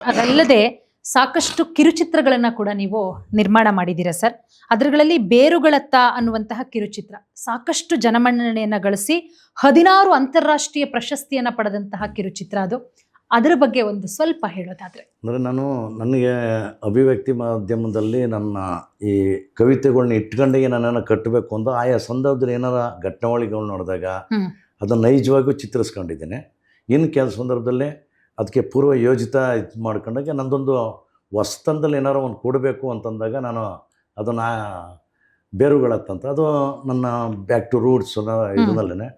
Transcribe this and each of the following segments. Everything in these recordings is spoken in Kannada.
ಅದಲ್ಲದೆ ಸಾಕಷ್ಟು ಕಿರುಚಿತ್ರಗಳನ್ನ ಕೂಡ ನೀವು ನಿರ್ಮಾಣ ಮಾಡಿದ್ದೀರಾ ಸರ್. ಅದರಲ್ಲಿ ಬೇರುಗಳತ್ತ ಅನ್ನುವಂತಹ ಕಿರುಚಿತ್ರ ಸಾಕಷ್ಟು ಜನಮನ್ನಣೆಯನ್ನ ಗಳಿಸಿ 16 ಅಂತಾರಾಷ್ಟ್ರೀಯ ಪ್ರಶಸ್ತಿಯನ್ನ ಪಡೆದಂತಹ ಕಿರುಚಿತ್ರ ಅದು. ಅದರ ಬಗ್ಗೆ ಒಂದು ಸ್ವಲ್ಪ ಹೇಳೋದಾದ್ರೆ. ಅಂದರೆ ನನಗೆ ಅಭಿವ್ಯಕ್ತಿ ಮಾಧ್ಯಮದಲ್ಲಿ ನನ್ನ ಈ ಕವಿತೆಗಳನ್ನ ಇಟ್ಕೊಂಡೆ ನನ್ನನ್ನು ಕಟ್ಟಬೇಕು ಅಂತ ಆಯಾ ಸಂದರ್ಭದಲ್ಲಿ ಏನಾರ ಘಟನಾವಳಿಗಳು ನೋಡಿದಾಗ ಅದನ್ನು ನೈಜವಾಗಿಯೂ ಚಿತ್ರಿಸ್ಕೊಂಡಿದ್ದೇನೆ. ಇನ್ನು ಕೆಲವು ಸಂದರ್ಭದಲ್ಲಿ ಅದಕ್ಕೆ ಪೂರ್ವ ಯೋಜಿತ ಇದು ಮಾಡ್ಕೊಂಡಾಗ ನಂದೊಂದು ಹೊಸ್ತನದಲ್ಲಿ ಏನಾರು ಒಂದು ಕೊಡಬೇಕು ಅಂತಂದಾಗ ನಾನು ಅದನ್ನು ಬೇರುಗಳತ್ತಂತ ಅದು ನನ್ನ ಬ್ಯಾಕ್ ಟು ರೂಟ್ಸ್ ಇದರಲ್ಲೇ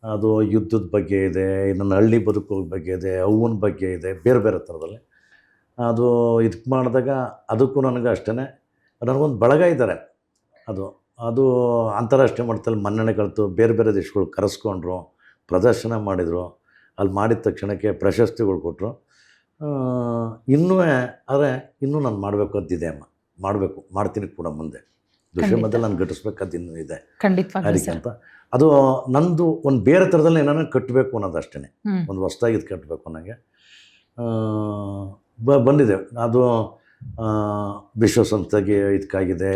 ಅದು ಯುದ್ಧದ ಬಗ್ಗೆ ಇದೆ, ನನ್ನ ಹಳ್ಳಿ ಬದುಕು ಬಗ್ಗೆ ಇದೆ, ಅವ್ವನ ಬಗ್ಗೆ ಇದೆ, ಬೇರೆ ಬೇರೆ ಥರದಲ್ಲಿ ಅದು ಇದಕ್ಕೆ ಮಾಡಿದಾಗ ಅದಕ್ಕೂ ನನಗೆ ಅಷ್ಟೇ ನನಗೊಂದು ಬಳಗ ಇದ್ದಾರೆ. ಅದು ಅಂತಾರಾಷ್ಟ್ರೀಯ ಮಟ್ಟದಲ್ಲಿ ಮನ್ನಣೆ ಕಲಿತು ಬೇರೆ ಬೇರೆ ದೇಶಗಳು ಕರೆಸ್ಕೊಂಡ್ರು, ಪ್ರದರ್ಶನ ಮಾಡಿದರು. ಅಲ್ಲಿ ಮಾಡಿದ ತಕ್ಷಣಕ್ಕೆ ಪ್ರಶಸ್ತಿಗಳು ಕೊಟ್ಟರು. ಆದರೆ ಇನ್ನೂ ನಾನು ಮಾಡಬೇಕು ಅಂತಿದೆ ಅಮ್ಮ, ಮಾಡ್ತೀನಿ ಕೂಡ ಮುಂದೆ. ದುಷ್ಯಮದಲ್ಲಿ ನಾನು ಘಟಿಸ್ಬೇಕಾದ ಇನ್ನೂ ಇದೆ ಅದಕ್ಕೆ ಅಂತ. ಅದು ನಂದು ಒಂದು ಬೇರೆ ಥರದಲ್ಲಿ ಏನಾರು ಕಟ್ಟಬೇಕು ಅನ್ನೋದು ಅಷ್ಟೇ, ಒಂದು ಹೊಸದಾಗಿ ಕಟ್ಟಬೇಕು ನನಗೆ ಬಂದಿದೆ. ಅದು ವಿಶ್ವಸಂಸ್ಥೆಗೆ ಇದಕ್ಕಾಗಿದೆ,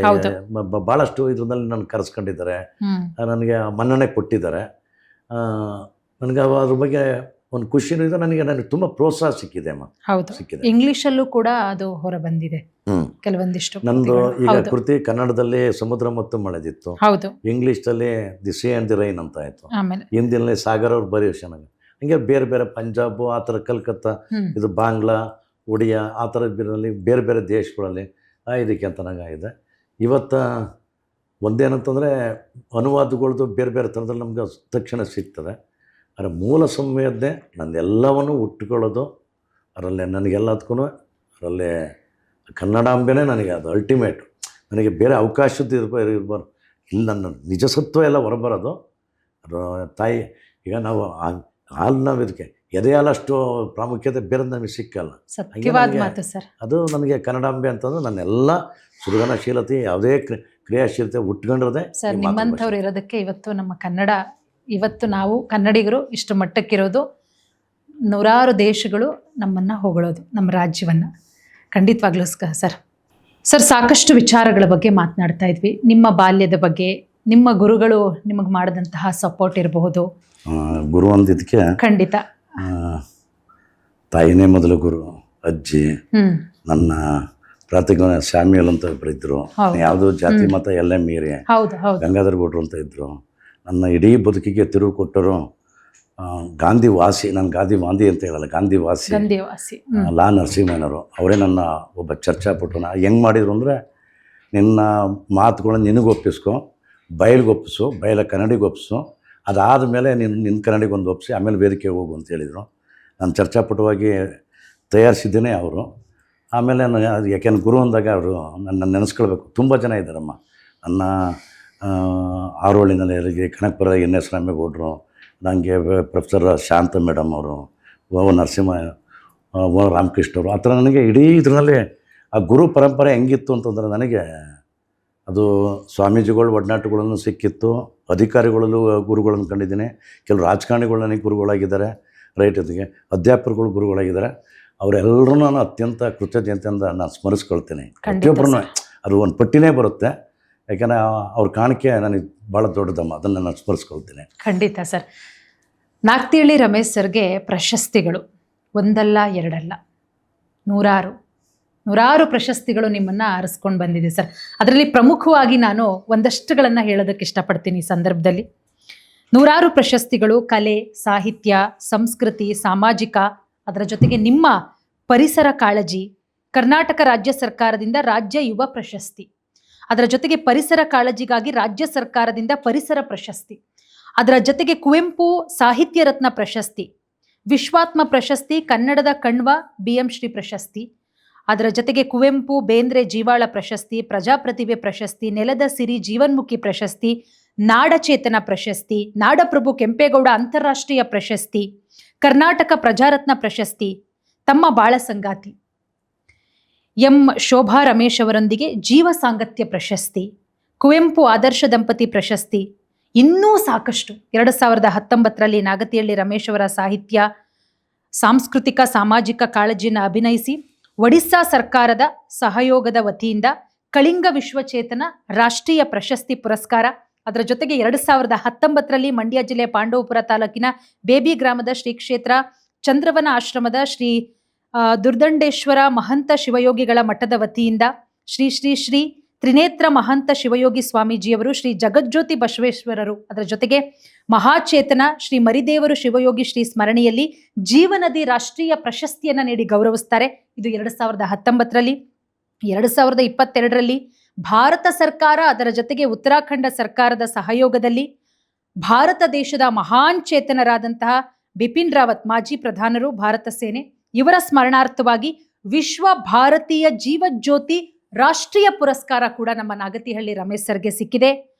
ಭಾಳಷ್ಟು ಇದರಲ್ಲಿ ನಾನು ಕರೆಸ್ಕೊಂಡಿದ್ದಾರೆ, ನನಗೆ ಮನ್ನಣೆ ಕೊಟ್ಟಿದ್ದಾರೆ. ನನಗೆ ಅದ್ರ ಬಗ್ಗೆ ಒಂದು ಖುಷಿನೂ ಇದೆ, ನನಗೆ ತುಂಬ ಪ್ರೋತ್ಸಾಹ ಸಿಕ್ಕಿದೆ ಅಮ್ಮ. ಸಿಕ್ಕಿದೆ. ಇಂಗ್ಲಿಷಲ್ಲೂ ಕೂಡ ಅದು ಹೊರ ಬಂದಿದೆ ಕೆಲವೊಂದಿಷ್ಟು. ನಂದು ಈಗ ಕೃತಿ ಕನ್ನಡದಲ್ಲಿ ಸಮುದ್ರ ಮತ್ತು ಮಳೆದಿತ್ತು, ಇಂಗ್ಲೀಷಲ್ಲಿ the sea and the rain ಅಂತ ಆಯಿತು, ಹಿಂದಿನಲ್ಲಿ ಸಾಗರ್ ಅವ್ರು ಬರೆಯೋ ಚೆನ್ನಾಗಿ. ಹಂಗೆ ಬೇರೆ ಬೇರೆ ಪಂಜಾಬು ಆ ಥರ, ಕಲ್ಕತ್ತಾ, ಇದು ಬಾಂಗ್ಲಾ, ಒಡಿಯಾ ಆ ಥರದ್ರಲ್ಲಿ ಬೇರೆ ಬೇರೆ ದೇಶಗಳಲ್ಲಿ ಇದಕ್ಕೆ ಅಂತ ನನಗಾಗಿದೆ. ಇವತ್ತು ಒಂದೇನಂತಂದರೆ ಅನುವಾದಗಳದ್ದು ಬೇರೆ ಬೇರೆ ಥರದಲ್ಲಿ ನಮ್ಗೆ ತಕ್ಷಣ ಸಿಗ್ತದೆ. ಅದರ ಮೂಲ ಸಂವೇದನೆ ನಂದೆಲ್ಲವನ್ನು ಉಟ್ಕೊಳ್ಳೋದು, ಅದರಲ್ಲೇ ನನಗೆಲ್ಲದಕ್ಕೂ ಅದರಲ್ಲೇ ಕನ್ನಡಾಂಬೆನೇ ನನಗೆ ಅದು ಅಲ್ಟಿಮೇಟು. ನನಗೆ ಬೇರೆ ಅವಕಾಶದ್ದು ಇರ್ಬಾರ್ದು, ಇಲ್ಲಿ ನನ್ನ ನಿಜಸತ್ವ ಎಲ್ಲ ಹೊರಬರೋದು ಅದು ತಾಯಿ. ಈಗ ನಾವು ನಾವು ಇದಕ್ಕೆ ಎದೆ ಹಾಲಷ್ಟು ಪ್ರಾಮುಖ್ಯತೆ ಬೇರೆ ನಮಗೆ ಸಿಕ್ಕಲ್ಲ. ಅದು ನನಗೆ ಕನ್ನಡಾಂಬೆ ಅಂತಂದ್ರೆ ನನ್ನೆಲ್ಲ ಸೃಜನಶೀಲತೆ, ಯಾವುದೇ ಕ್ರಿಯಾಶೀಲತೆ ಉಟ್ಕೊಂಡಿರೋದೆ. ಸರ್, ನಿಮ್ಮಂಥವ್ರು ಇರೋದಕ್ಕೆ ಇವತ್ತು ನಮ್ಮ ಕನ್ನಡ, ಇವತ್ತು ನಾವು ಕನ್ನಡಿಗರು ಇಷ್ಟು ಮಟ್ಟಕ್ಕಿರೋದು. ನೂರಾರು ದೇಶಗಳು ನಮ್ಮನ್ನು ಹೊಗಳೋದು, ನಮ್ಮ ರಾಜ್ಯವನ್ನು. ಖಂಡಿತವಾಗ್ಲೂ ಸರ್. ಸಾಕಷ್ಟು ವಿಚಾರಗಳ ಬಗ್ಗೆ ಮಾತನಾಡ್ತಾ ಇದ್ವಿ. ನಿಮ್ಮ ಬಾಲ್ಯದ ಬಗ್ಗೆ, ನಿಮ್ಮ ಗುರುಗಳು ನಿಮಗೆ ಮಾಡಿದಂತಹ ಸಪೋರ್ಟ್ ಇರಬಹುದು. ಗುರು ಅಂದಿದ್ದಕ್ಕೆ ಖಂಡಿತ ತಾಯಿನೇ ಮೊದಲು ಗುರು. ಅಜ್ಜಿ, ನನ್ನ ಪ್ರಾತಿಜ್ಞ ಸ್ಯಾಮ್ಯಲ್ ಅಂತ ಒಬ್ಬರು ಇದ್ರು, ಯಾವುದೋ ಜಾತಿ ಮತ ಎಲ್ಲ ಮೀರಿ ಗಂಗಾಧರ ಗೌಡ್ರು ಅಂತ ಇದ್ರು. ನನ್ನ ಇಡೀ ಬದುಕಿಗೆ ತಿರುವು ಕೊಟ್ಟರು ಗಾಂಧಿ ವಾಸಿ. ನಾನು ಗಾಂಧಿ ವಾಂದಿ ಅಂತ ಹೇಳಲ್ಲ, ಗಾಂಧಿ ವಾಸಿ ಲಾ ನರಸಿಂಹಯ್ಯನವರು. ಅವರೇ ನನ್ನ ಒಬ್ಬ ಚರ್ಚಾಪಟುನ. ಹೆಂಗೆ ಮಾಡಿದರು ಅಂದರೆ, ನಿನ್ನ ಮಾತುಗಳನ್ನ ನಿನಗೊಪ್ಪಿಸ್ಕೊ, ಬಯಲಿಗೊಪ್ಪಿಸು, ಬಯಲ ಕನ್ನಡಿಗೆ ಒಪ್ಪಿಸು, ಅದಾದ ಮೇಲೆ ನಿನ್ನ ಕನ್ನಡಿಗೆ ಒಂದು ಒಪ್ಪಿಸಿ ಆಮೇಲೆ ವೇದಿಕೆಗೆ ಹೋಗು ಅಂತ ಹೇಳಿದರು. ನಾನು ಚರ್ಚಾಪಟುವಾಗಿ ತಯಾರಿಸಿದ್ದೇನೆ ಅವರು. ಆಮೇಲೆ ಅದು ಯಾಕೆಂದ್ರೆ ಗುರು ಅಂದಾಗ ಅವರು ನನ್ನ ನೆನೆಸ್ಕೊಳ್ಬೇಕು. ತುಂಬ ಜನ ಇದ್ದಾರಮ್ಮ. ನನ್ನ ಆರೋಳಿನಲ್ಲಿ ಕನಕಪುರ NS ರಾಮೇಗೌಡರು, ನನಗೆ ಪ್ರೊಫೆಸರ್ ಶಾಂತ ಮೇಡಮ್ ಅವರು, ನರಸಿಂಹ, ರಾಮಕೃಷ್ಣ ಅವರು, ಆ ಥರ ನನಗೆ ಇಡೀ ಇದರಲ್ಲಿ ಆ ಗುರು ಪರಂಪರೆ ಹೆಂಗಿತ್ತು ಅಂತಂದರೆ, ನನಗೆ ಅದು ಸ್ವಾಮೀಜಿಗಳು ಒಡನಾಟಗಳನ್ನು ಸಿಕ್ಕಿತ್ತು. ಅಧಿಕಾರಿಗಳಲ್ಲೂ ಗುರುಗಳನ್ನು ಕಂಡಿದ್ದೀನಿ. ಕೆಲವು ರಾಜಕಾರಣಿಗಳು ನನಗೆ ಗುರುಗಳಾಗಿದ್ದಾರೆ, ರೈಟ್ ಜೊತೆಗೆ ಅಧ್ಯಾಪಕರುಗಳು ಗುರುಗಳಾಗಿದ್ದಾರೆ. ಅವರೆಲ್ಲರೂ ನಾನು ಅತ್ಯಂತ ಕೃತಜ್ಞತೆಯಿಂದ ನಾನು ಸ್ಮರಿಸ್ಕೊಳ್ತೇನೆ. ಪ್ರತಿಯೊಬ್ಬರೂ ಅದು ಒಂದು ಪಟ್ಟಿನೇ ಬರುತ್ತೆ. ಯಾಕೆಂದರೆ ಅವ್ರ ಕಾಣಿಕೆ ನನಗೆ ಭಾಳ ದೊಡ್ಡದಮ್ಮ, ಅದನ್ನು ನಾನು ಸ್ಮರಿಸ್ಕೊಳ್ತೇನೆ. ಖಂಡಿತ ಸರ್. ನಾಗ್ತಿಹಳ್ಳಿ ರಮೇಶ್ ಸರ್ಗೆ ಪ್ರಶಸ್ತಿಗಳು ಒಂದಲ್ಲ ಎರಡಲ್ಲ, ನೂರಾರು ಪ್ರಶಸ್ತಿಗಳು ನಿಮ್ಮನ್ನು ಆರಿಸ್ಕೊಂಡು ಬಂದಿದೆ ಸರ್. ಅದರಲ್ಲಿ ಪ್ರಮುಖವಾಗಿ ನಾನು ಒಂದಷ್ಟುಗಳನ್ನು ಹೇಳೋದಕ್ಕೆ ಇಷ್ಟಪಡ್ತೀನಿ ಈ ಸಂದರ್ಭದಲ್ಲಿ. ನೂರಾರು ಪ್ರಶಸ್ತಿಗಳು ಕಲೆ, ಸಾಹಿತ್ಯ, ಸಂಸ್ಕೃತಿ, ಸಾಮಾಜಿಕ, ಅದರ ಜೊತೆಗೆ ನಿಮ್ಮ ಪರಿಸರ ಕಾಳಜಿ, ಕರ್ನಾಟಕ ರಾಜ್ಯ ಸರ್ಕಾರದಿಂದ ರಾಜ್ಯ ಯುವ ಪ್ರಶಸ್ತಿ, ಅದರ ಜೊತೆಗೆ ಪರಿಸರ ಕಾಳಜಿಗಾಗಿ ರಾಜ್ಯ ಸರ್ಕಾರದಿಂದ ಪರಿಸರ ಪ್ರಶಸ್ತಿ, ಅದರ ಜೊತೆಗೆ ಕುವೆಂಪು ಸಾಹಿತ್ಯ ರತ್ನ ಪ್ರಶಸ್ತಿ, ವಿಶ್ವಾತ್ಮ ಪ್ರಶಸ್ತಿ, ಕನ್ನಡದ ಕಣ್ವ BM ಶ್ರೀ ಪ್ರಶಸ್ತಿ, ಅದರ ಜೊತೆಗೆ ಕುವೆಂಪು ಬೇಂದ್ರೆ ಜೀವಾಳ ಪ್ರಶಸ್ತಿ, ಪ್ರಜಾಪ್ರತಿಭೆ ಪ್ರಶಸ್ತಿ, ನೆಲದ ಸಿರಿ ಜೀವನ್ಮುಖಿ ಪ್ರಶಸ್ತಿ, ನಾಡಚೇತನ ಪ್ರಶಸ್ತಿ, ನಾಡಪ್ರಭು ಕೆಂಪೇಗೌಡ ಅಂತಾರಾಷ್ಟ್ರೀಯ ಪ್ರಶಸ್ತಿ, ಕರ್ನಾಟಕ ಪ್ರಜಾರತ್ನ ಪ್ರಶಸ್ತಿ, ತಮ್ಮ ಬಾಳ ಸಂಗಾತಿ ಎಂ ಶೋಭಾ ರಮೇಶ್ ಅವರೊಂದಿಗೆ ಜೀವ ಸಾಂಗತ್ಯ ಪ್ರಶಸ್ತಿ, ಕುವೆಂಪು ಆದರ್ಶ ದಂಪತಿ ಪ್ರಶಸ್ತಿ, ಇನ್ನೂ ಸಾಕಷ್ಟು. 2019ರಲ್ಲಿ ನಾಗತಿಹಳ್ಳಿ ರಮೇಶ್ ಅವರ ಸಾಹಿತ್ಯ ಸಾಂಸ್ಕೃತಿಕ ಸಾಮಾಜಿಕ ಕಾಳಜಿಯನ್ನು ಅಭಿನಯಿಸಿ ಒಡಿಸ್ಸಾ ಸರ್ಕಾರದ ಸಹಯೋಗದ ವತಿಯಿಂದ ಕಳಿಂಗ ವಿಶ್ವಚೇತನ ರಾಷ್ಟ್ರೀಯ ಪ್ರಶಸ್ತಿ ಪುರಸ್ಕಾರ, ಅದರ ಜೊತೆಗೆ 2019ರಲ್ಲಿ ಮಂಡ್ಯ ಜಿಲ್ಲೆ ಪಾಂಡವಪುರ ತಾಲೂಕಿನ ಬೇಬಿ ಗ್ರಾಮದ ಶ್ರೀ ಕ್ಷೇತ್ರ ಚಂದ್ರವನ ಆಶ್ರಮದ ಶ್ರೀ ದುರ್ದಂಡೇಶ್ವರ ಮಹಂತ ಶಿವಯೋಗಿಗಳ ಮಠದ ವತಿಯಿಂದ ಶ್ರೀ ಶ್ರೀ ಶ್ರೀ ತ್ರಿನೇತ್ರ ಮಹಂತ ಶಿವಯೋಗಿ ಸ್ವಾಮೀಜಿಯವರು, ಶ್ರೀ ಜಗಜ್ಯೋತಿ ಬಸವೇಶ್ವರರು, ಅದರ ಜೊತೆಗೆ ಮಹಾಚೇತನ ಶ್ರೀ ಮರಿದೇವರು ಶಿವಯೋಗಿ ಶ್ರೀ ಸ್ಮರಣೆಯಲ್ಲಿ ಜೀವನದಿ ರಾಷ್ಟ್ರೀಯ ಪ್ರಶಸ್ತಿಯನ್ನು ನೀಡಿ ಗೌರವಿಸ್ತಾರೆ. ಇದು 2019ರಲ್ಲಿ. 2022ರಲ್ಲಿ ಭಾರತ ಸರ್ಕಾರ ಅದರ ಜೊತೆಗೆ ಉತ್ತರಾಖಂಡ ಸರ್ಕಾರದ ಸಹಯೋಗದಲ್ಲಿ ಭಾರತ ದೇಶದ ಮಹಾನ್ ಚೇತನರಾದಂತಹ ಬಿಪಿನ್ ರಾವತ್, ಮಾಜಿ ಪ್ರಧಾನರು, ಭಾರತ ಸೇನೆ, ಇವರ ಸ್ಮರಣಾರ್ಥವಾಗಿ ವಿಶ್ವ ಭಾರತೀಯ ಜೀವಜ್ಯೋತಿ ರಾಷ್ಟ್ರೀಯ ಪುರಸ್ಕಾರ ಕೂಡ ನಮ್ಮ ನಾಗತಿಹಳ್ಳಿ ರಮೇಶ್ ಸರ್ಗೆ ಸಿಕ್ಕಿದೆ.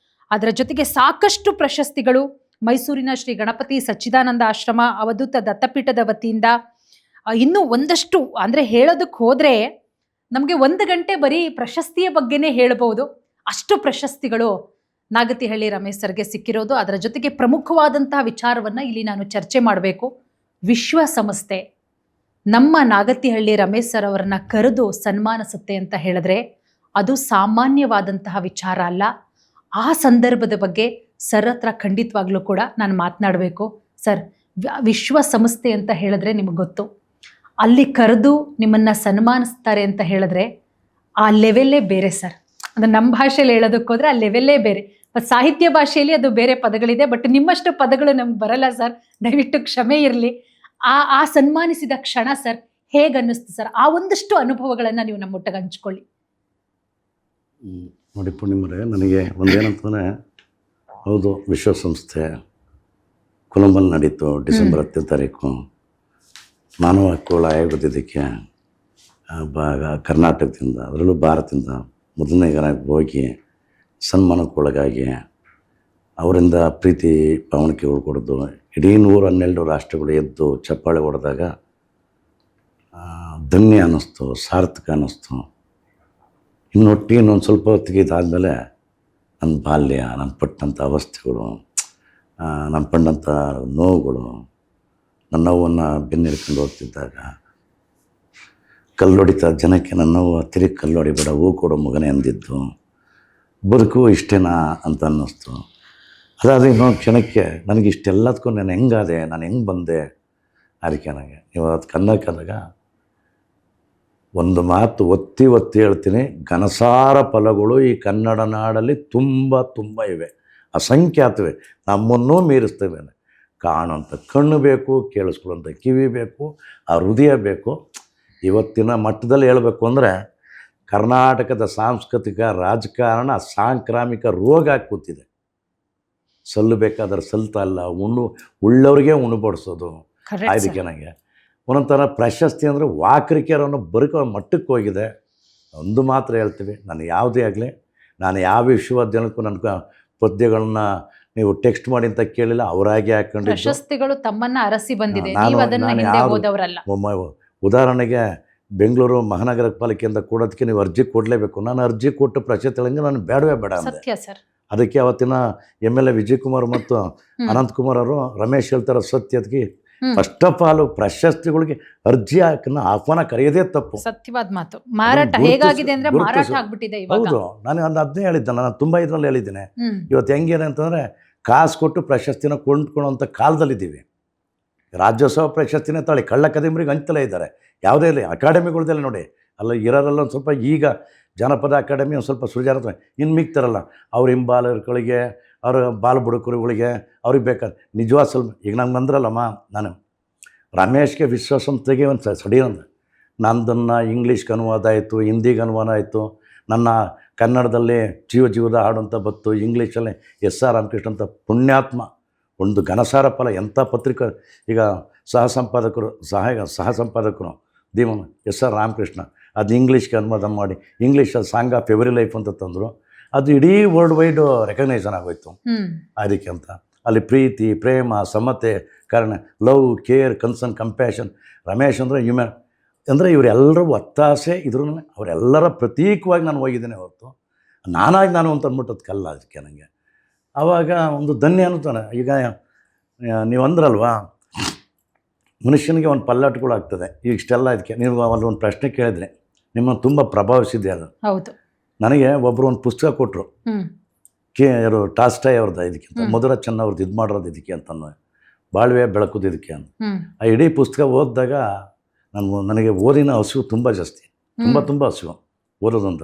ಅದರ ಜೊತೆಗೆ ಸಾಕಷ್ಟು ಪ್ರಶಸ್ತಿಗಳು ಮೈಸೂರಿನ ಶ್ರೀ ಗಣಪತಿ ಸಚ್ಚಿದಾನಂದ ಆಶ್ರಮ ಅವಧೂತ ದತ್ತಪೀಠದ ವತಿಯಿಂದ, ಇನ್ನೂ ಒಂದಷ್ಟು ಅಂದರೆ ಹೇಳೋದಕ್ಕೆ ಹೋದರೆ ನಮಗೆ 1 ಗಂಟೆ ಬರೀ ಪ್ರಶಸ್ತಿಯ ಬಗ್ಗೆನೇ ಹೇಳಬಹುದು. ಅಷ್ಟು ಪ್ರಶಸ್ತಿಗಳು ನಾಗತಿಹಳ್ಳಿ ರಮೇಶ್ ಸರ್ಗೆ ಸಿಕ್ಕಿರೋದು. ಅದರ ಜೊತೆಗೆ ಪ್ರಮುಖವಾದಂತಹ ವಿಚಾರವನ್ನು ಇಲ್ಲಿ ನಾನು ಚರ್ಚೆ ಮಾಡಬೇಕು. ವಿಶ್ವಸಂಸ್ಥೆ ನಮ್ಮ ನಾಗತಿಹಳ್ಳಿ ರಮೇಶ್ ಸರ್ ಅವರನ್ನ ಕರೆದು ಸನ್ಮಾನಿಸುತ್ತೆ ಅಂತ ಹೇಳಿದ್ರೆ ಅದು ಸಾಮಾನ್ಯವಾದಂತಹ ವಿಚಾರ ಅಲ್ಲ. ಆ ಸಂದರ್ಭದ ಬಗ್ಗೆ ಸರ್ ಹತ್ರ ಖಂಡಿತವಾಗ್ಲೂ ಕೂಡ ನಾನು ಮಾತನಾಡಬೇಕು. ಸರ್, ವಿಶ್ವಸಂಸ್ಥೆ ಅಂತ ಹೇಳಿದ್ರೆ ನಿಮಗೆ ಗೊತ್ತು, ಅಲ್ಲಿ ಕರೆದು ನಿಮ್ಮನ್ನು ಸನ್ಮಾನಿಸ್ತಾರೆ ಅಂತ ಹೇಳಿದ್ರೆ ಆ ಲೆವೆಲ್ಲೇ ಬೇರೆ ಸರ್. ಅದು ನಮ್ಮ ಭಾಷೆಯಲ್ಲಿ ಹೇಳೋದಕ್ಕೋದ್ರೆ ಆ ಲೆವೆಲ್ಲೇ ಬೇರೆ. ಮತ್ತು ಸಾಹಿತ್ಯ ಭಾಷೆಯಲ್ಲಿ ಅದು ಬೇರೆ ಪದಗಳಿದೆ, ಬಟ್ ನಿಮ್ಮಷ್ಟು ಪದಗಳು ನಮ್ಗೆ ಬರಲ್ಲ ಸರ್, ದಯವಿಟ್ಟು ಕ್ಷಮೆ ಇರಲಿ. ಆ ಸನ್ಮಾನಿಸಿದ ಕ್ಷಣ ಸರ್ ಹೇಗೆ ಅನ್ನಿಸ್ತು ಸರ್? ಆ ಒಂದಷ್ಟು ಅನುಭವಗಳನ್ನು ನೀವು ನಮ್ಮೊಟ್ಟಿಗೆ ಹಂಚ್ಕೊಳ್ಳಿ. ನೋಡಿ ಪೂರ್ಣಿಮರೇ, ನನಗೆ ಒಂದೇನಂತಂದರೆ, ಹೌದು, ವಿಶ್ವಸಂಸ್ಥೆ ಕೊಲಂಬಲ್ಲಿ ನಡೀತು ಡಿಸೆಂಬರ್ 10ನೇ ತಾರೀಕು. ಮಾನವ ಹಕ್ಕುಗಳ ಆಯೋಗದಕ್ಕೆ ಕರ್ನಾಟಕದಿಂದ, ಅದರಲ್ಲೂ ಭಾರತದಿಂದ ಮೊದಲನೇ ಹೋಗಿ ಸನ್ಮಾನಕ್ಕೊಳಗಾಗಿ ಅವರಿಂದ ಪ್ರೀತಿ ಭಾವಣಿಕೆಗಳು ಕೊಡೋದು. ಇಡೀ 112 ರಾಷ್ಟ್ರಗಳು ಎದ್ದು ಚಪ್ಪಾಳೆ ಹೊಡೆದಾಗ ಧನ್ಯ ಅನ್ನಿಸ್ತು, ಸಾರ್ಥಕ ಅನ್ನಿಸ್ತು. ಇನ್ನೊಂದು ಸ್ವಲ್ಪ ಹೊತ್ತಿಗೆ ಇದಾದಮೇಲೆ ನನ್ನ ಬಾಲ್ಯ, ನಾನು ಪಟ್ಟಂಥ ಅವಸ್ಥೆಗಳು, ನಾನು ಪಟ್ಟಂಥ ನೋವುಗಳು, ನನ್ನ ನೋವನ್ನು ಬೆನ್ನಿಡ್ಕೊಂಡು ಹೋಗ್ತಿದ್ದಾಗ ಕಲ್ಲೊಡಿತ ಜನಕ್ಕೆ ನನ್ನ ನೋವು ತಿರುಗಿ ಕಲ್ಲೊಡಿಬೇಡ, ಹೂ ಕೊಡೋ ಮಗನೇ ಅಂದಿದ್ದು, ಬದುಕು ಇಷ್ಟೇನಾ ಅಂತ ಅನ್ನಿಸ್ತು. ಅದಾದರೆ ಇನ್ನೊಂದು ಕ್ಷಣಕ್ಕೆ ನನಗೆ ಇಷ್ಟೆಲ್ಲದಕ್ಕೂ ನಾನು ಹೆಂಗಾದೆ, ನಾನು ಹೆಂಗೆ ಬಂದೆ, ಅದಕ್ಕೆ ನನಗೆ ನೀವು ಅದು ಕನ್ನಡಕ್ಕಾದಾಗ ಒಂದು ಮಾತು ಒತ್ತಿ ಹೇಳ್ತೀನಿ, ಘನಸಾರ ಫಲಗಳು ಈ ಕನ್ನಡ ನಾಡಲ್ಲಿ ತುಂಬ ಇವೆ, ಅಸಂಖ್ಯಾತವೆ, ನಮ್ಮನ್ನೂ ಮೀರಿಸ್ತೇವೆ. ಕಾಣುವಂಥ ಕಣ್ಣು ಬೇಕು, ಕೇಳಿಸ್ಕೊಳ್ಳುವಂಥ ಕಿವಿ ಬೇಕು, ಆ ಹೃದಯ ಬೇಕು. ಇವತ್ತಿನ ಮಟ್ಟದಲ್ಲಿ ಹೇಳಬೇಕು ಅಂದರೆ ಕರ್ನಾಟಕದ ಸಾಂಸ್ಕೃತಿಕ ರಾಜಕಾರಣ ಸಾಂಕ್ರಾಮಿಕ ರೋಗ ಕೂತಿದೆ. ಸಲ್ಲಬೇಕಾದ್ರೆ ಸಲ್ತಾ ಇಲ್ಲ, ಉಳ್ಳವ್ರಿಗೆ ಉಣಬಡಿಸೋದು. ಅದಕ್ಕೆ ನನಗೆ ಒಂದೊಂಥರ ಪ್ರಶಸ್ತಿ ಅಂದರೆ ವಾಕರಿಕೆಯರನ್ನು ಬದುಕೋ ಮಟ್ಟಕ್ಕೆ ಹೋಗಿದೆ. ಒಂದು ಮಾತ್ರ ಹೇಳ್ತೀವಿ, ನಾನು ಯಾವುದೇ ಆಗಲಿ, ನಾನು ಯಾವ ವಿಶ್ವವಿದ್ಯಾಲಯಕ್ಕೂ ನನ್ನ ಪದ್ಯಗಳನ್ನ ನೀವು ಟೆಕ್ಸ್ಟ್ ಮಾಡಿ ಅಂತ ಕೇಳಿಲ್ಲ, ಅವರಾಗೆ ಹಾಕೊಂಡಿದ್ದು. ಪ್ರಶಸ್ತಿಗಳು ತಮ್ಮನ್ನು ಅರಸಿ ಬಂದಿದೆ. ಉದಾಹರಣೆಗೆ ಬೆಂಗಳೂರು ಮಹಾನಗರ ಪಾಲಿಕೆಯಿಂದ ಕೊಡೋದಕ್ಕೆ ನೀವು ಅರ್ಜಿ ಕೊಡಲೇಬೇಕು. ನಾನು ಅರ್ಜಿ ಕೊಟ್ಟು ಪ್ರಶಸ್ತಿಗಳಿಗೆ ನಾನು ಬೇಡವೇ ಬೇಡ ಅಂದೆ. ಅದಕ್ಕೆ ಅವತ್ತಿನ MLA ವಿಜಯಕುಮಾರ್ ಮತ್ತು ಅನಂತಕುಮಾರ್ ಅವರು ರಮೇಶ್ ಹೇಳ್ತಾರ ಸತ್ಯದಕ್ಕೆ ಫಸ್ಟ್ ಆಫ್ ಆಲ್ ಪ್ರಶಸ್ತಿಗಳಿಗೆ ಅರ್ಜಿ ಹಾಕನ್ನ ಆಹ್ವಾನ ಕರೆಯೋದೇ ತಪ್ಪು. ಸತ್ಯವಾದ ಮಾತು. ಮಾರಾಟ ಹೇಗಾಗಿದೆ ಅಂದ್ರೆ ಮಾರಾಟ ಆಗ್ಬಿಟ್ಟಿದೆ ಇವಾಗ. ಹೌದು, ನಾನು ಅದನ್ನೇ ಹೇಳಿದ್ದೆ, ನಾನು ತುಂಬ ಇದರಲ್ಲಿ ಹೇಳಿದ್ದೇನೆ. ಇವತ್ತು ಹೆಂಗೇನೆ ಅಂತಂದರೆ ಕಾಸು ಕೊಟ್ಟು ಪ್ರಶಸ್ತಿನ ಕೊಂಡ್ಕೊಳ್ಳೋಂಥ ಕಾಲದಲ್ಲಿದ್ದೀವಿ. ರಾಜ್ಯೋತ್ಸವ ಪ್ರಶಸ್ತಿನೇ ತಾಳಿ ಕಳ್ಳ ಕದಿಮರಿಗೆ ಹಂಚ್ತಲೇ ಇದ್ದಾರೆ. ಯಾವುದೇ ಇರಲಿ, ಅಕಾಡೆಮಿಗಳ್ದೆಲ್ಲ ನೋಡಿ, ಅಲ್ಲ ಇರೋರೆಲ್ಲ ಒಂದು ಸ್ವಲ್ಪ ಈಗ ಜಾನಪದ ಅಕಾಡೆಮಿ ಒಂದು ಸ್ವಲ್ಪ ಸೃಜಾತ್ಮಕ ಇನ್ನು ಮಿಗ್ತಾರಲ್ಲ, ಅವ್ರ ಹಿಂಬಾಲಕರಿಗೆ, ಅವ್ರ ಬಾಲ ಬುಡಕರುಗಳಿಗೆ ಅವ್ರಿಗೆ ಬೇಕಾದ್ರೆ ನಿಜವಾದ ಸ್ವಲ್ಪ. ಈಗ ನಂಗೆ ಬಂದ್ರಲ್ಲಮ್ಮ, ನಾನು ರಮೇಶ್ಗೆ ವಿಶ್ವಸಂಸ್ಥೆಗೆ ಒಂದು ಸಡಿಯಂದು ನಂದನ್ನು ಇಂಗ್ಲೀಷ್ಗೆ ಅನುವಾದ ಆಯಿತು, ಹಿಂದಿಗೆ ಅನುವಾದ ಆಯಿತು, ನನ್ನ ಕನ್ನಡದಲ್ಲಿ ಜೀವದ ಹಾಡು ಅಂತ ಬತ್ತು, ಇಂಗ್ಲೀಷಲ್ಲಿ SR ರಾಮಕೃಷ್ಣ ಅಂತ ಪುಣ್ಯಾತ್ಮ ಒಂದು ಘನಸಾರ ಫಲ. ಎಂಥ ಪತ್ರಿಕೆ, ಈಗ ಸಹ ಸಂಪಾದಕರು ಧೀಮನ್ SR ರಾಮಕೃಷ್ಣ, ಅದು ಇಂಗ್ಲೀಷ್ಗೆ ಅನುವಾದ ಮಾಡಿ ಇಂಗ್ಲೀಷಲ್ಲಿ ಸಾಂಗ್ ಆಫ್ ಎವ್ರಿ ಲೈಫ್ ಅಂತ ತಂದರು. ಅದು ಇಡೀ ವರ್ಲ್ಡ್ ವೈಡ್ ರೆಕಗ್ನೈಸನ್ ಆಗೋಯ್ತು. ಅದಕ್ಕೆ ಅಂತ ಅಲ್ಲಿ ಪ್ರೀತಿ, ಪ್ರೇಮ, ಸಮತೆ, ಕಾರಣ, love, care, concern, compassion. Ramesh ಅಂದರೆ ಹ್ಯೂಮನ್ ಅಂದರೆ ಇವರೆಲ್ಲರೂ ಒತ್ತಾಸೆ, ಇದ್ರೂ ಅವರೆಲ್ಲರ ಪ್ರತೀಕವಾಗಿ ನಾನು ಹೋಗಿದ್ದೇನೆ ಹೊರತು ನಾನಾಗಿ ನಾನು ಅಂತ ಅಂದ್ಬಿಟ್ಟದ್ದು ಕಲ್ಲ. ಅದಕ್ಕೆ ನನಗೆ ಆವಾಗ ಒಂದು ಧನ್ಯ ಅನ್ನುತ್ತಾನೆ. ಈಗ ನೀವು ಅಂದ್ರಲ್ವಾ, ಮನುಷ್ಯನಿಗೆ ಒಂದು ಪಲ್ಲಟಗಳಾಗ್ತದೆ. ಈಗ ಇಷ್ಟೆಲ್ಲ ಇದಕ್ಕೆ ನೀವು ಅಲ್ಲಿ ಒಂದು ಪ್ರಶ್ನೆ ಕೇಳಿದ್ರೆ ನಿಮ್ಮನ್ನು ತುಂಬ ಪ್ರಭಾವಿಸಿದೆ ಅದು. ಹೌದು. ನನಗೆ ಒಬ್ಬರು ಒಂದು ಪುಸ್ತಕ ಕೊಟ್ಟರು, ಯಾರು ಟಾಲ್ಸ್ಟಾಯ್ ಅವ್ರದ್ದು, ಇದಕ್ಕಿಂತ ಮಧುರ ಚೆನ್ನ ಅವ್ರದ್ದು ಇದು ಮಾಡಿರೋದು ಇದಕ್ಕೆ ಅಂತ, ಬಾಳ್ವೆ ಬೆಳಕುದು ಇದಕ್ಕೆ ಅಂತ. ಆ ಇಡೀ ಪುಸ್ತಕ ಓದಿದಾಗ ನನಗೆ ಓದಿನ ಹಸಿವು ತುಂಬ ಜಾಸ್ತಿ, ತುಂಬ ಹಸಿವು ಓದೋದಂತ.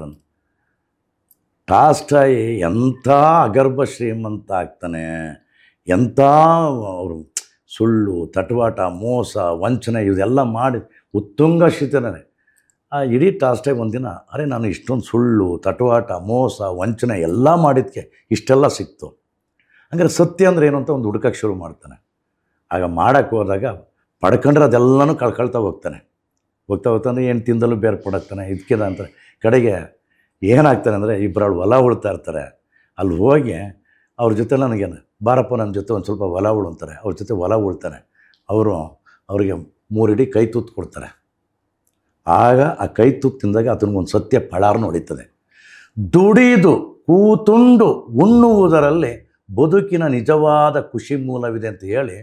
ಟಾಲ್ಸ್ಟಾಯ್ ಎಂಥ ಅಗರ್ಭ ಶ್ರೀಮಂತ ಆಗ್ತಾನೆ, ಎಂಥ ಅವರು ಸುಳ್ಳು, ತಟವಾಟ, ಮೋಸ, ವಂಚನೆ ಇದೆಲ್ಲ ಮಾಡಿ ಉತ್ತುಂಗ ಸ್ಥಿತಿನೇ. ಆ ಇಡೀ ಟಾಲ್ಸ್ಟಾಯ್ ಒಂದಿನ ಅರೆ ನಾನು ಇಷ್ಟೊಂದು ಸುಳ್ಳು, ತಟವಾಟ, ಮೋಸ, ವಂಚನೆ ಎಲ್ಲ ಮಾಡಿದ್ದಕ್ಕೆ ಇಷ್ಟೆಲ್ಲ ಸಿಕ್ತು, ಹಂಗಾರೆ ಸತ್ಯ ಅಂದರೆ ಏನು ಅಂತ ಒಂದು ಹುಡುಕಕ್ಕೆ ಶುರು ಮಾಡ್ತಾನೆ. ಆಗ ಮಾಡೋಕ್ಕೆ ಹೋದಾಗ ಪಡ್ಕೊಂಡ್ರೆ ಅದೆಲ್ಲನೂ ಕಳ್ಕೊಳ್ತಾ ಹೋಗ್ತಾನೆ ಅಂದರೆ ಏನು ತಿಂದಲೂ ಬೇರೆ ಪಡಕ್ತಾನೆ ಇದಕ್ಕಿದ ಅಂತಾರೆ. ಕಡೆಗೆ ಏನಾಗ್ತಾನೆ ಅಂದರೆ ಇಬ್ಬರು ಹೊಲ ಉಳ್ತಾ ಇರ್ತಾರೆ. ಅಲ್ಲಿ ಹೋಗಿ ಅವ್ರ ಜೊತೆ ನನಗೇನು ಬಾರಪ್ಪ ನನ್ನ ಜೊತೆ ಒಂದು ಸ್ವಲ್ಪ ಹೊಲ ಉಳು ಅಂತಾರೆ. ಅವ್ರ ಜೊತೆ ಹೊಲ ಉಳ್ತಾನೆ. ಅವರಿಗೆ 3 ಇಡಿ ಕೈ ತೂತು ಕೊಡ್ತಾರೆ. ಆಗ ಆ ಕೈ ತೂತು ತಿಂದಾಗ ಅದನ್ನೊಂದು ಸತ್ಯ ಪಳಾರು ಹೊಡಿತದೆ. ದುಡಿದು ಕೂತುಂಡು ಉಣ್ಣುವುದರಲ್ಲಿ ಬದುಕಿನ ನಿಜವಾದ ಖುಷಿ ಮೂಲವಿದೆ ಅಂತ ಹೇಳಿ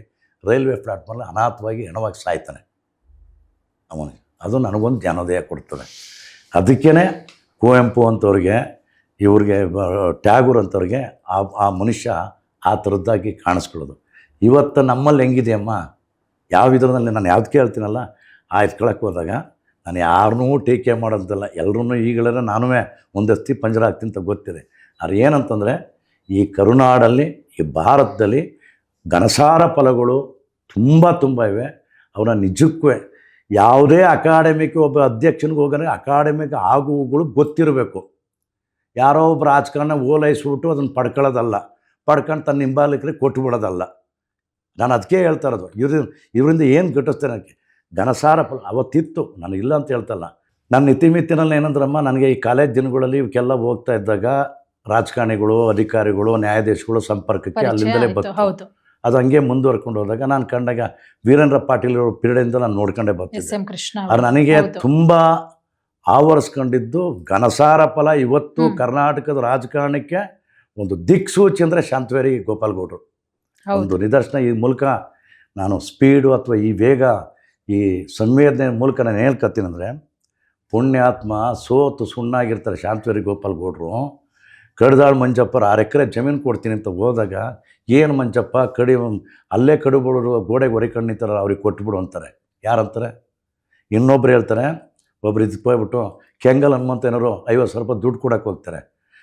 ರೈಲ್ವೆ ಪ್ಲಾಟ್ಫಾರ್ಮಲ್ಲಿ ಅನಾಥವಾಗಿ ಹೆಣವಾಗಿ ಸಾಯ್ತಾನೆ ಅವನಿಗೆ. ಅದು ನನಗೊಂದು ಜ್ಞಾನೋದಯ ಕೊಡ್ತದೆ. ಅದಕ್ಕೇ ಕುವೆಂಪು ಅಂತವ್ರಿಗೆ, ಇವ್ರಿಗೆ ಟ್ಯಾಗೂರ್ ಅಂತವ್ರಿಗೆ ಆ ಮನುಷ್ಯ ಆ ಥರದ್ದಾಗಿ ಕಾಣಿಸ್ಕೊಳ್ಳೋದು. ಇವತ್ತು ನಮ್ಮಲ್ಲಿ ಹೆಂಗಿದೆಯಮ್ಮ, ಯಾವ ಇದರಲ್ಲಿ ನಾನು ಯಾವ್ದು ಕೇಳ್ತೀನಲ್ಲ ಆ ಎತ್ಕೊಳಕ್ಕೆ ಹೋದಾಗ ನಾನು ಯಾರನ್ನೂ ಟೀಕೆ ಮಾಡೋಂತಲ್ಲ, ಎಲ್ಲರೂ ಈಗಲೇ ನಾನು ಒಂದಸ್ತಿ ಪಂಜರ ಹಾಕ್ತೀನಿ ಅಂತ ಗೊತ್ತಿದೆ. ಆದರೆ ಏನಂತಂದರೆ ಈ ಕರುನಾಡಲ್ಲಿ, ಈ ಭಾರತದಲ್ಲಿ ಘನಸಾರ ಫಲಗಳು ತುಂಬ ಇವೆ. ಅವನ ನಿಜಕ್ಕೂ ಯಾವುದೇ ಅಕಾಡೆಮಿಕ್ ಒಬ್ಬ ಅಧ್ಯಕ್ಷನಿಗೆ ಹೋಗೋಣ ಅಕಾಡೆಮಿಕ್ ಆಗುವುಗಳು ಗೊತ್ತಿರಬೇಕು. ಯಾರೋ ಒಬ್ಬ ರಾಜಕಾರಣ ಓಲೈಸ್ಬಿಟ್ಟು ಅದನ್ನು ಪಡ್ಕೊಳ್ಳೋದಲ್ಲ, ಪಡ್ಕೊಂಡು ತನ್ನ ಹಿಂಬಾಲಕರಿಗೆ ಕೊಟ್ಟು ಬಿಡೋದಲ್ಲ. ನಾನು ಅದಕ್ಕೆ ಹೇಳ್ತಾ ಇರೋದು, ಇವರಿಂದ ಏನು ಗಿಟ್ಟಿಸ್ತೇನೆ ಅದಕ್ಕೆ ಘನಸಾರ ಫಲ ಅವತ್ತಿತ್ತು, ನಾನು ಇಲ್ಲ ಅಂತ ಹೇಳ್ತಲ್ಲ. ನನ್ನ ಇತಿಮಿತ್ತಿನಲ್ಲಿ ಏನಂದ್ರಮ್ಮ, ನನಗೆ ಈ ಕಾಲೇಜ್ ದಿನಗಳಲ್ಲಿ ಇವಕ್ಕೆಲ್ಲ ಹೋಗ್ತಾ ಇದ್ದಾಗ ರಾಜಕಾರಣಿಗಳು, ಅಧಿಕಾರಿಗಳು, ನ್ಯಾಯಾಧೀಶಗಳು ಸಂಪರ್ಕಕ್ಕೆ ಅಲ್ಲಿಂದಲೇ ಬಂತು. ಅದು ಹಂಗೆ ಮುಂದುವರ್ಕೊಂಡು ಹೋದಾಗ ನಾನು ಕಂಡಾಗ ವೀರೇಂದ್ರ ಪಾಟೀಲ್ ಪೀರಿಯಡಿಂದ ನಾನು ನೋಡ್ಕೊಂಡೇ ಬರ್ತೀನಿ. ಅದು ನನಗೆ ತುಂಬ ಆವರಿಸ್ಕೊಂಡಿದ್ದು ಘನಸಾರ ಫಲ. ಇವತ್ತು ಕರ್ನಾಟಕದ ರಾಜಕಾರಣಕ್ಕೆ ಒಂದು ದಿಕ್ಸೂಚಿ ಅಂದರೆ ಶಾಂತವೇರಿ ಗೋಪಾಲ್ಗೌಡರು ಒಂದು ನಿದರ್ಶನ. ಈ ಮೂಲಕ ನಾನು ಸ್ಪೀಡು ಅಥವಾ ಈ ವೇಗ, ಈ ಸಂವೇದನೆ ಮೂಲಕ ನಾನು ಹೇಳ್ಕತ್ತೀನಿ ಅಂದರೆ, ಪುಣ್ಯಾತ್ಮ ಸೋತು ಸುಣ್ಣಾಗಿರ್ತಾರೆ ಶಾಂತವೇರಿ ಗೋಪಾಲ್ಗೌಡರು. ಕಡ್ದಾಳ್ ಮಂಜಪ್ಪರು 6 ಎಕರೆ ಜಮೀನು ಕೊಡ್ತೀನಿ ಅಂತ ಹೋದಾಗ, ಏನು ಮಂಜಪ್ಪ ಅಲ್ಲೇ ಕಡುಬಿಡೋರು ಗೋಡೆಗೆ ಹೊರಿಕೊಂಡು ನಿಂತಾರ, ಅವ್ರಿಗೆ ಕೊಟ್ಬಿಡು ಅಂತಾರೆ. ಯಾರಂತಾರೆ? ಇನ್ನೊಬ್ರು ಹೇಳ್ತಾರೆ, ಒಬ್ರು ಇದಕ್ಕೆ ಹೋಗ್ಬಿಟ್ಟು ಕೆಂಗಲ್ ಹನುಮಂತ ಏನಾರು 50,000 ರೂಪಾಯಿ ದುಡ್ಡು ಕೊಡೋಕೆ ಹೋಗ್ತಾರೆ.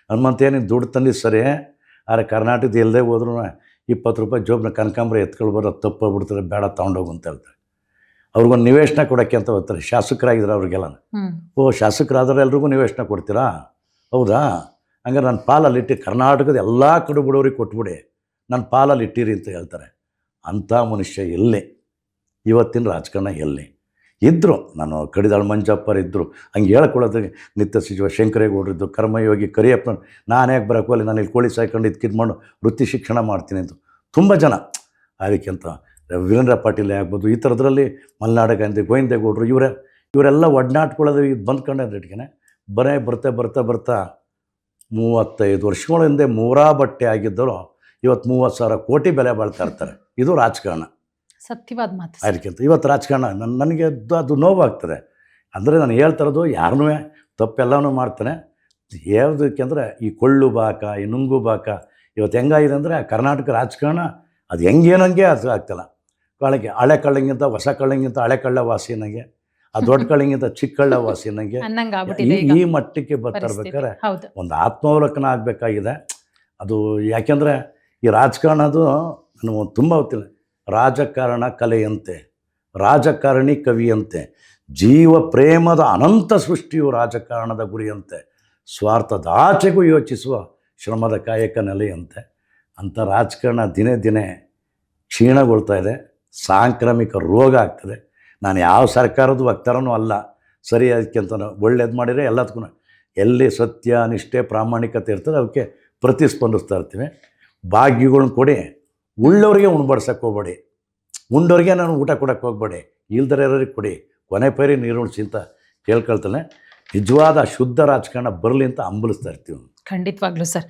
ಹನುಮಂತ ಏನಿಗೆ ದುಡ್ಡು ತಂದಿದ್ದು ಸರಿ, ಆದರೆ ಕರ್ನಾಟಕದ ಎಲ್ಲೇ ಹೋದ್ರೂ 20 ರೂಪಾಯಿ ಜೋಬ್ನ ಕನಕಾಂಬರ ಎತ್ಕೊಳ್ಬಾರ್ದು, ಅದು ತಪ್ಪಾಗ್ಬಿಡ್ತಾರೆ, ಬೇಡ ತೊಗೊಂಡೋಗು ಅಂತ ಹೇಳ್ತಾರೆ. ಅವ್ರಿಗೊಂದು ನಿವೇಶನ ಕೊಡೋಕ್ಕೆ ಅಂತ ಹೋಗ್ತಾರೆ. ಶಾಸಕರಾಗಿದ್ದಾರೆ ಅವ್ರಿಗೆಲ್ಲ. ಓ ಶಾಸಕರಾದ್ರೆ ಎಲ್ರಿಗೂ ನಿವೇಶನ ಕೊಡ್ತೀರಾ? ಹೌದಾ, ಹಂಗಾರೆ ನನ್ನ ಪಾಲಲ್ಲಿ ಇಟ್ಟು ಕರ್ನಾಟಕದ ಎಲ್ಲ ಕಡುಬಿಡೋರಿಗೆ ಕೊಟ್ಬಿಡಿ, ನನ್ನ ಪಾಲಲ್ಲಿ ಇಟ್ಟಿರಿ ಅಂತ ಹೇಳ್ತಾರೆ. ಅಂಥ ಮನುಷ್ಯ ಎಲ್ಲಿ ಇವತ್ತಿನ ರಾಜಕಾರಣ ಎಲ್ಲಿ ಇದ್ದರು? ನಾನು ಕಡಿದಾಳ್ ಮಂಜಪ್ಪರು ಇದ್ದರು, ಹಂಗೆ ಹೇಳ್ಕೊಳ್ಳೋದು. ನಿತ್ಯ ಸಚಿವ ಶಂಕರೇಗೌಡರಿದ್ದು, ಕರ್ಮಯೋಗಿ ಕರಿಯಪ್ಪ, ನಾನು ಯಾಕೆ ಬರೋಕ್ಕಲ್ಲಿ, ನಾನು ಇಲ್ಲಿ ಕೋಳಿ ಸಾಯ್ಕೊಂಡು ಇದಕ್ಕಿದ್ದು ಮಾಡು ವೃತ್ತಿ ಶಿಕ್ಷಣ ಮಾಡ್ತೀನಿ ಅಂತ ತುಂಬ ಜನ. ಅದಕ್ಕಿಂತ ವೀರೇಂದ್ರ ಪಾಟೀಲ್ ಆಗ್ಬೋದು, ಈ ಥರದ್ರಲ್ಲಿ ಮಲ್ನಾಡ ಗಾಂಧಿ, ಗೋವಿಂದೇಗೌಡರು, ಇವರೆಲ್ಲ ಒಡನಾಟ್ಕೊಳ್ಳೋದು ಇದು ಬಂದ್ಕೊಂಡೆ ರೇಟ್ಗೆ. ಬರ್ತಾ 35 ವರ್ಷಗಳ ಹಿಂದೆ ಮೂರಾ ಬಟ್ಟೆ ಆಗಿದ್ದರು ಇವತ್ತು 30,000 ಕೋಟಿ ಬೆಲೆ ಬಾಳ್ತಾ ಇರ್ತಾರೆ. ಇದು ರಾಜಕಾರಣ, ಸತ್ಯವಾದ ಮಾತು. ಅದಕ್ಕಿಂತ ಇವತ್ತು ರಾಜಕಾರಣ ನನಗೆ ಅದು ನೋವಾಗ್ತದೆ. ಅಂದರೆ ನಾನು ಹೇಳ್ತಾ ಇರೋದು, ಯಾರನ್ನೂ ತಪ್ಪೆಲ್ಲನೂ ಮಾಡ್ತಾನೆ. ಯಾವುದಕ್ಕೆಂದರೆ ಈ ಕೊಳ್ಳು ಬಾಕ, ಈ ನುಂಗು ಬಾಕ ಇವತ್ತು ಹೆಂಗಾಗಿದೆ ಅಂದರೆ ಕರ್ನಾಟಕ ರಾಜಕಾರಣ ಅದು ಹೆಂಗೇನಂಗೆ ಅದು ಆಗ್ತಿಲ್ಲ. ಹಳೆ ಕಳ್ಳಂಗಿಂತ ಹೊಸ ಕಳ್ಳಂಗಿಂತ ಹಳೆ ಕಳ್ಳ ವಾಸಿನಾಗೆ, ಆ ದೊಡ್ಡ ಕಳ್ಳಿಗಿಂತ ಚಿಕ್ಕ ಕಳ್ಳ ವಾಸಿನಾಗೆ ಈ ಮಟ್ಟಕ್ಕೆ ಬರ್ತಾ ಇರ್ಬೇಕಾದ್ರೆ ಒಂದು ಆತ್ಮಾವಲೋಕನ ಆಗಬೇಕಾಗಿದೆ. ಅದು ಯಾಕೆಂದರೆ ಈ ರಾಜಕಾರಣದು ನನಗೆ ತುಂಬ ಗೊತ್ತಿಲ್ಲ. ರಾಜಕಾರಣ ಕಲೆಯಂತೆ, ರಾಜಕಾರಣಿ ಕವಿಯಂತೆ, ಜೀವ ಪ್ರೇಮದ ಅನಂತ ಸೃಷ್ಟಿಯು ರಾಜಕಾರಣದ ಗುರಿಯಂತೆ, ಸ್ವಾರ್ಥದ ಆಚೆಗೂ ಯೋಚಿಸುವ ಶ್ರಮದ ಕಾಯಕ ನೆಲೆಯಂತೆ. ಅಂಥ ರಾಜಕಾರಣ ದಿನೇ ದಿನೇ ಕ್ಷೀಣಗೊಳ್ತಾ ಇದೆ, ಸಾಂಕ್ರಾಮಿಕ ರೋಗ ಆಗ್ತದೆ. ನಾನು ಯಾವ ಸರ್ಕಾರದ ವಕ್ತಾರನೂ ಅಲ್ಲ, ಸರಿ ಅದಕ್ಕಿಂತ ಒಳ್ಳೇದು ಮಾಡಿದರೆ ಎಲ್ಲದಕ್ಕೂ ಎಲ್ಲಿ ಸತ್ಯ, ನಿಷ್ಠೆ, ಪ್ರಾಮಾಣಿಕತೆ ಇರ್ತದೆ ಅವಕ್ಕೆ ಪ್ರತಿಸ್ಪಂದಿಸ್ತಾ ಇರ್ತೀವಿ. ಭಾಗ್ಯಗಳ್ನ ಕೊಡಿ, ಉಳ್ಳವರಿಗೆ ಉಣ್ಬಡ್ಸಕ್ಕೆ ಹೋಗ್ಬೇಡಿ, ಉಂಡವ್ರಿಗೆ ನಾನು ಊಟ ಕೊಡೋಕ್ಕೆ ಹೋಗ್ಬೇಡಿ, ಇಲ್ದರರಿಗೆ ಕೊಡಿ, ಕೊನೆ ಪೈರಿ ನೀರು ಉಣಿಸಿ ಅಂತ ಕೇಳ್ಕೊಳ್ತಾನೆ. ನಿಜವಾದ ಶುದ್ಧ ರಾಜಕಾರಣ ಬರಲಿ ಅಂತ ಹಂಬಲಿಸ್ತಾ ಇರ್ತೀವಿ. ಖಂಡಿತವಾಗ್ಲೂ ಸರ್.